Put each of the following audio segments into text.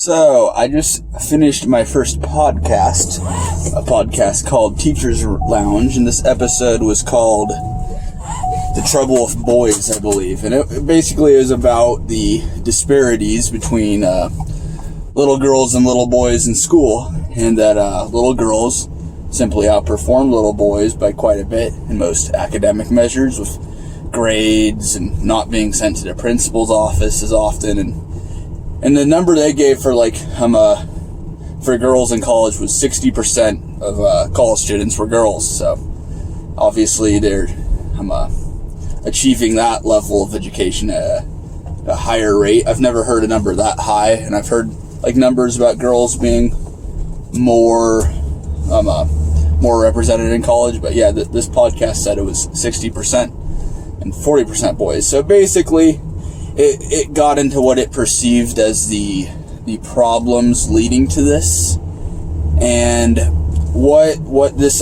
So, I just finished my first podcast, a podcast called Teacher's Lounge, and this episode was called The Trouble with Boys, I believe. And it basically is about the disparities between little girls and little boys in school, and that little girls simply outperform little boys by quite a bit in most academic measures, with grades and not being sent to the principal's office as often, and the number they gave for for girls in college was 60% of college students were girls. So obviously they're achieving that level of education at a higher rate. I've never heard a number that high, and I've heard numbers about girls being more represented in college. But yeah, this podcast said it was 60% and 40% boys. So basically, it got into what it perceived as the problems leading to this, and what this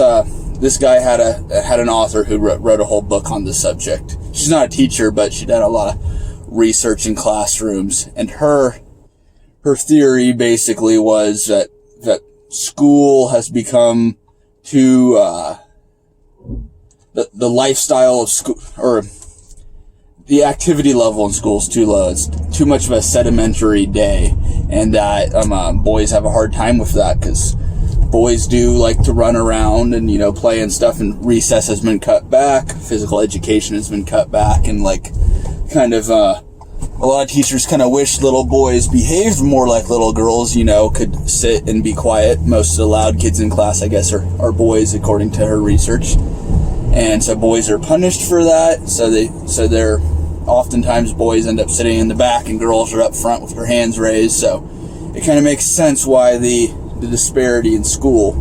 guy had an author who wrote a whole book on this subject. She's not a teacher, but she did a lot of research in classrooms, and her theory basically was that school has become too the lifestyle of school, or the activity level in school is too low. It's too much of a sedimentary day, and that boys have a hard time with that, because boys do like to run around and play and stuff, and recess has been cut back, physical education has been cut back, and a lot of teachers kind of wish little boys behaved more like little girls, could sit and be quiet. Most of the loud kids in class, I guess, are boys, according to her research. And so boys are punished for that. So they're oftentimes boys end up sitting in the back and girls are up front with their hands raised. So it kind of makes sense why the disparity in school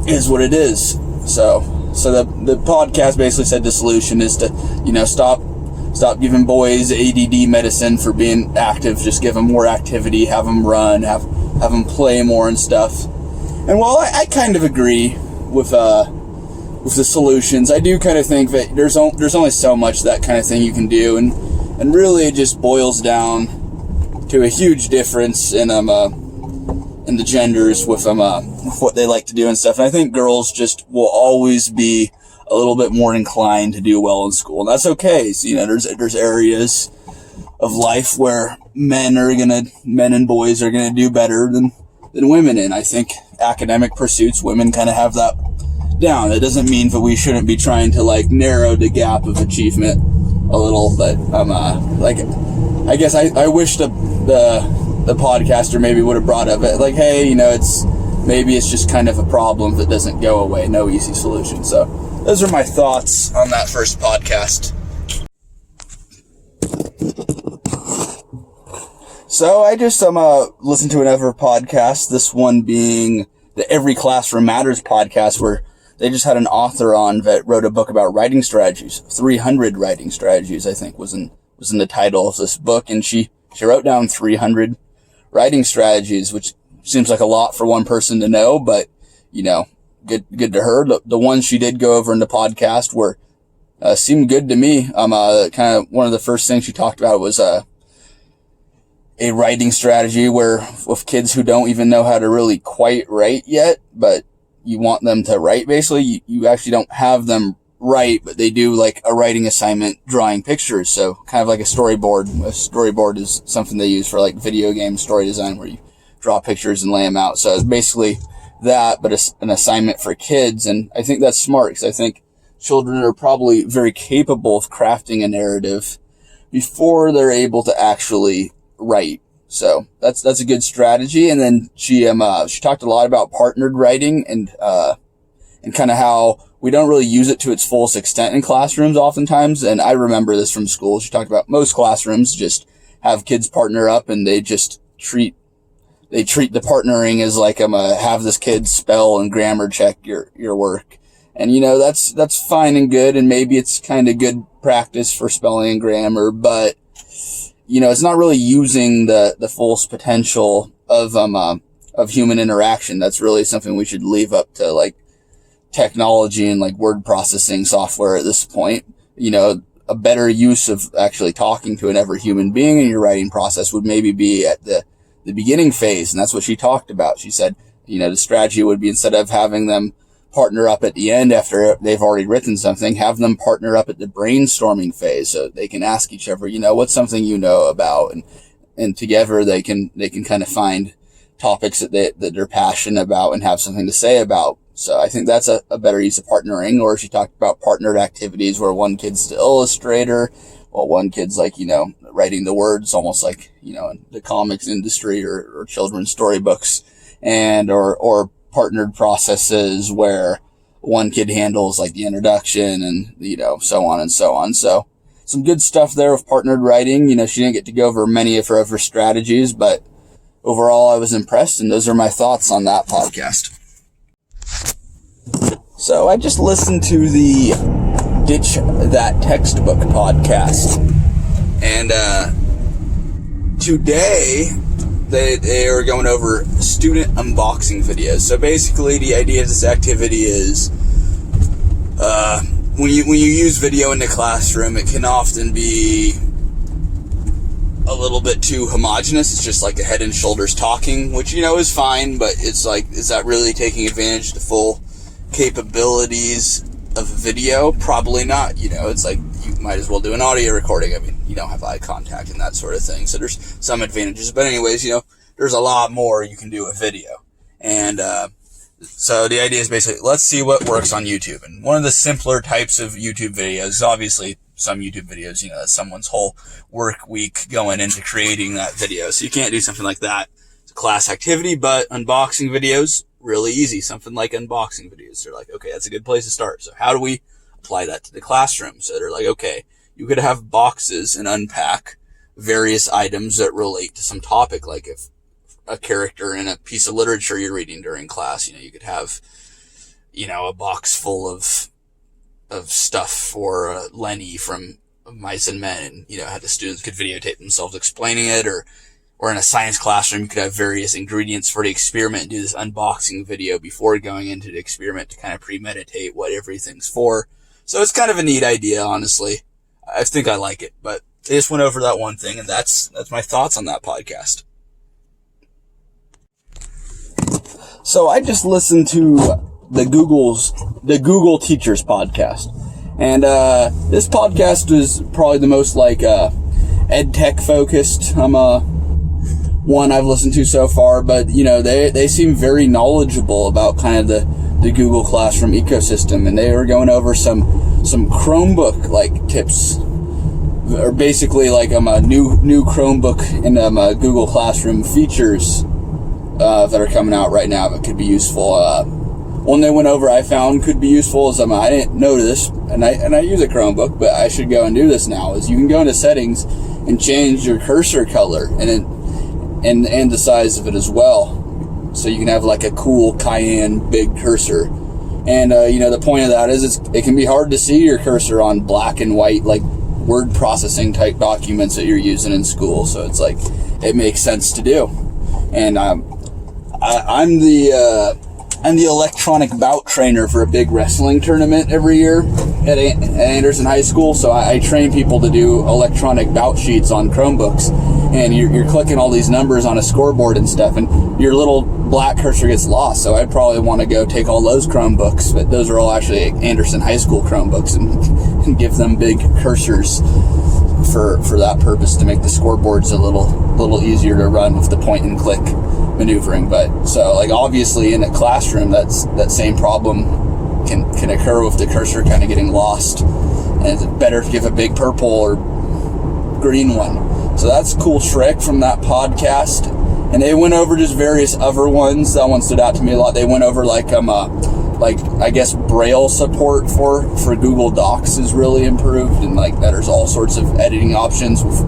is what it is. So the podcast basically said the solution is to stop giving boys ADD medicine for being active. Just give them more activity, have them run, have them play more and stuff. And while I kind of agree with the solutions, I do kind of think that there's only so much that kind of thing you can do, and really it just boils down to a huge difference in the genders with what they like to do and stuff. And I think girls just will always be a little bit more inclined to do well in school, and that's okay. So, there's areas of life where men and boys are gonna do better than women in. I think academic pursuits, women kind of have that down. That doesn't mean that we shouldn't be trying to narrow the gap of achievement a little, but I guess I wish the podcaster maybe would have brought up it hey, it's just kind of a problem that doesn't go away, no easy solution. So those are my thoughts on that first podcast. So I just listened to another podcast, this one being the Every Classroom Matters podcast, where they just had an author on that wrote a book about writing strategies. 300 writing strategies, I think, was in the title of this book, and she wrote down 300 writing strategies, which seems like a lot for one person to know, but good to her. The ones she did go over in the podcast were seemed good to me. Kind of one of the first things she talked about was a writing strategy where with kids who don't even know how to really quite write yet, but you want them to write. Basically, you actually don't have them write, but they do a writing assignment, drawing pictures. So kind of like a storyboard. A storyboard is something they use for video game story design, where you draw pictures and lay them out. So it's basically that, but an assignment for kids. And I think that's smart, because I think children are probably very capable of crafting a narrative before they're able to actually write. So that's a good strategy. And then she talked a lot about partnered writing and kind of how we don't really use it to its fullest extent in classrooms oftentimes. And I remember this from school. She talked about most classrooms just have kids partner up, and they just treat the partnering as have this kid spell and grammar check your work. And that's fine and good, and maybe it's kind of good practice for spelling and grammar, but it's not really using the fullest potential of human interaction. That's really something we should leave up to technology and word processing software at this point. a better use of actually talking to another human being in your writing process would maybe be at the beginning phase. And that's what she talked about. She said, the strategy would be, instead of having them partner up at the end after they've already written something, have them partner up at the brainstorming phase so they can ask each other, what's something you know about, and together they can kind of find topics that they're passionate about and have something to say about. So I think that's a better use of partnering. Or she talked about partnered activities where one kid's the illustrator while one kid's writing the words, almost like, in the comics industry or children's storybooks, and or partnered processes where one kid handles the introduction and, so on and so on. So some good stuff there with partnered writing. She didn't get to go over many of her other strategies, but overall I was impressed, and those are my thoughts on that podcast. So I just listened to the Ditch That Textbook podcast, and today they are going over student unboxing videos. So basically the idea of this activity is when you use video in the classroom, it can often be a little bit too homogenous. It's just like a head and shoulders talking, which is fine, but it's is that really taking advantage of the full capabilities of video? Probably not. It's you might as well do an audio recording. I mean, you don't have eye contact and that sort of thing, so there's some advantages. But anyways, there's a lot more you can do with video. And so the idea is basically, let's see what works on YouTube. And one of the simpler types of YouTube videos is obviously some YouTube videos, that's someone's whole work week going into creating that video. So you can't do something like that. It's a class activity, but unboxing videos, really easy. Something like unboxing videos. They're okay, that's a good place to start. So how do we apply that to the classroom? So they're okay, you could have boxes and unpack various items that relate to some topic. Like if a character in a piece of literature you're reading during class, you could have, a box full of stuff for Lenny from Mice and Men, and, how the students could videotape themselves explaining it, or in a science classroom, you could have various ingredients for the experiment and do this unboxing video before going into the experiment to kind of premeditate what everything's for. So it's kind of a neat idea, honestly. I think I like it, but I just went over that one thing, and that's my thoughts on that podcast. So I just listened to the Google Teachers podcast, and this podcast is probably the most ed tech focused one I've listened to so far. But they seem very knowledgeable about kind of the Google Classroom ecosystem, and they were going over some Chromebook tips, or basically a new Chromebook and Google Classroom features that are coming out right now that could be useful. One they went over I found could be useful is I didn't know this, and I use a Chromebook, but I should go and do this now, is you can go into settings and change your cursor color and the size of it as well. So you can have a cool cayenne big cursor. And the point of that is it can be hard to see your cursor on black and white word processing type documents that you're using in school. So it's it makes sense to do. And I'm the electronic bout trainer for a big wrestling tournament every year at Anderson High School. So I train people to do electronic bout sheets on Chromebooks, and you're clicking all these numbers on a scoreboard and stuff, and your little black cursor gets lost. So I'd probably want to go take all those Chromebooks, but those are all actually Anderson High School Chromebooks, and give them big cursors for that purpose, to make the scoreboards a little easier to run with the point and click maneuvering. But so obviously in a classroom, that same problem can occur with the cursor kind of getting lost, and it's better to give a big purple or green one. So that's a cool trick from that podcast. And they went over just various other ones. That one stood out to me a lot. They went over I guess Braille support for Google Docs is really improved, and there's all sorts of editing options with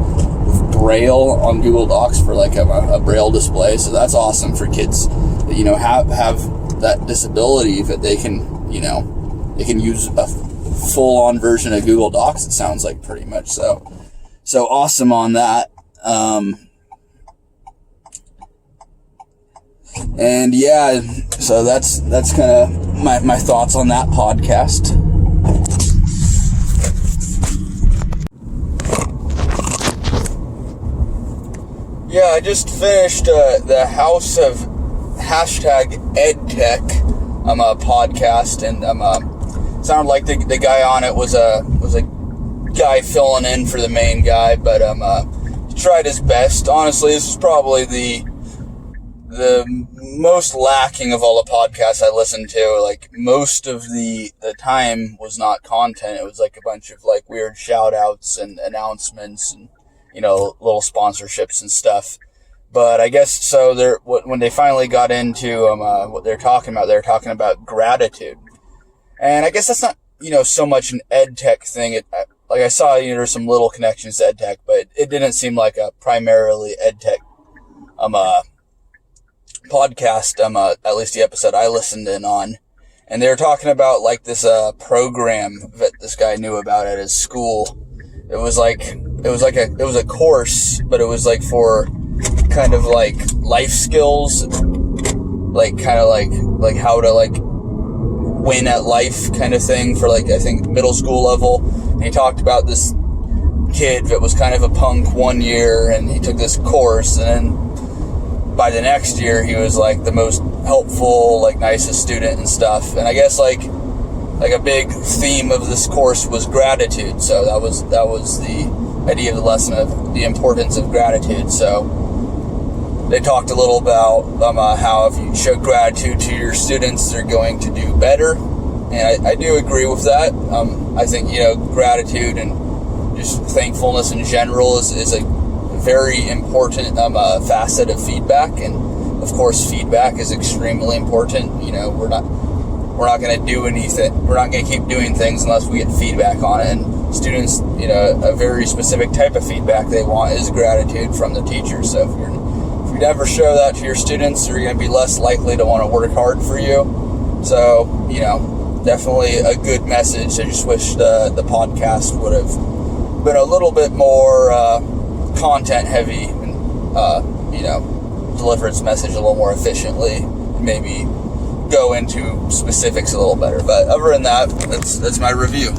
Braille on Google Docs for a Braille display. So that's awesome for kids that have that disability, that they can use a full-on version of Google Docs, it sounds like, pretty much. So awesome on that. And yeah, so that's kind of my thoughts on that podcast. Yeah, I just finished the House of #EdTech a podcast, and sounded like the guy on it was a guy filling in for the main guy, but he tried his best. Honestly, this is probably the most lacking of all the podcasts I listened to. Like, most of the time was not content. It was like a bunch of like weird shout outs and announcements and, you know, little sponsorships and stuff. But I guess so when they finally got into what they're talking about gratitude. And I guess that's not, you know, so much an ed tech thing. Like I saw, you know, there's some little connections to ed tech, but it didn't seem like a primarily ed tech podcast, at least the episode I listened in on. And they were talking about like this program that this guy knew about at his school. It was a course, but it was like for kind of like life skills, like kind of like how to like win at life kind of thing for like, I think, middle school level. And he talked about this kid that was kind of a punk one year, and he took this course, and then by the next year he was like the most helpful, like nicest student and stuff. And I guess like a big theme of this course was gratitude. So that was the idea of the lesson, of the importance of gratitude. So they talked a little about how if you show gratitude to your students, they're going to do better. And I do agree with that. I think, you know, gratitude and just thankfulness in general is a very important facet of feedback. And of course, feedback is extremely important. You know, we're not going to do anything. We're not going to keep doing things unless we get feedback on it. And students, you know, a very specific type of feedback they want is gratitude from the teacher. So if you never show that to your students, they're going to be less likely to want to work hard for you. So, you know, definitely a good message. I just wish the podcast would have been a little bit more content heavy and, you know, deliver its message a little more efficiently. Maybe go into specifics a little better. But other than that, that's my review.